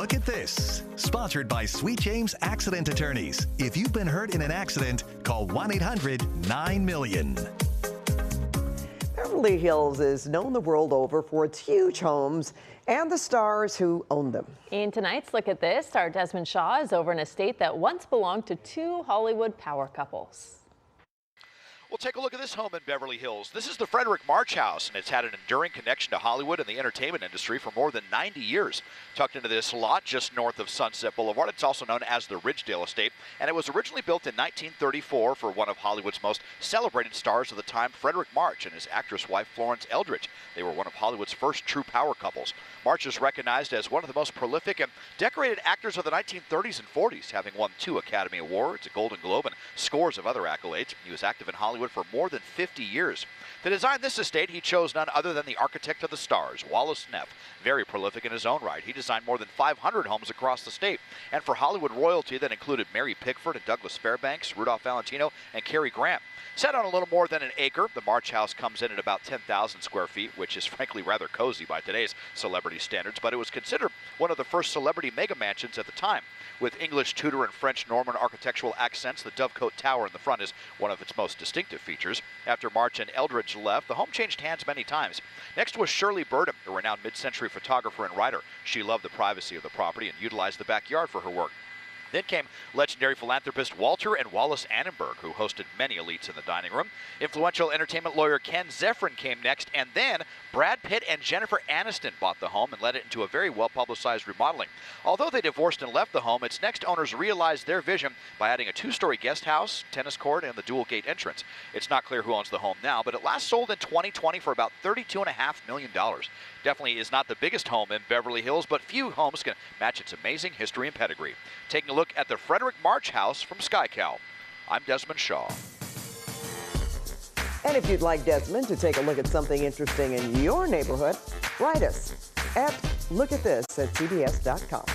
Look at This, sponsored by Sweet James Accident Attorneys. If you've been hurt in an accident, call 1-800-9-MILLION. Beverly Hills is known the world over for its huge homes and the stars who own them. In tonight's Look at This, star Desmond Shaw is over an estate that once belonged to two Hollywood power couples. We'll take a look at this home in Beverly Hills. This is the Frederic March House, and it's had an enduring connection to Hollywood and the entertainment industry for more than 90 years. Tucked into this lot just north of Sunset Boulevard, it's also known as the Ridgedale Estate, and it was originally built in 1934 for one of Hollywood's most celebrated stars of the time, Frederic March, and his actress wife, Florence Eldridge. They were one of Hollywood's first true power couples. March is recognized as one of the most prolific and decorated actors of the 1930s and 40s, having won 2 Academy Awards, a Golden Globe, and scores of other accolades. He was active in Hollywood for more than 50 years. To design this estate, he chose none other than the architect of the stars, Wallace Neff. Very prolific in his own right. He designed more than 500 homes across the state. And for Hollywood royalty that included Mary Pickford and Douglas Fairbanks, Rudolph Valentino, and Cary Grant. Set on a little more than an acre, the March House comes in at about 10,000 square feet, which is frankly rather cozy by today's celebrity standards, but it was considered one of the first celebrity mega mansions at the time. With English, Tudor, and French Norman architectural accents, the Dovecote Tower in the front is one of its most distinctive features. After March and Eldridge left, the home changed hands many times. Next was Shirley Burdham, a renowned mid-century photographer and writer. She loved the privacy of the property and utilized the backyard for her work. Then came legendary philanthropist Walter and Wallace Annenberg, who hosted many elites in the dining room. Influential entertainment lawyer Ken Zefrin came next, and then Brad Pitt and Jennifer Aniston bought the home and led it into a very well-publicized remodeling. Although they divorced and left the home, its next owners realized their vision by adding a 2-story guest house, tennis court, and the dual-gate entrance. It's not clear who owns the home now, but it last sold in 2020 for about $32.5 million. Definitely is not the biggest home in Beverly Hills, but few homes can match its amazing history and pedigree. Taking a look at the Frederic March House from SkyCal, I'm Desmond Shaw. And if you'd like Desmond to take a look at something interesting in your neighborhood, write us at lookatthis@cbs.com.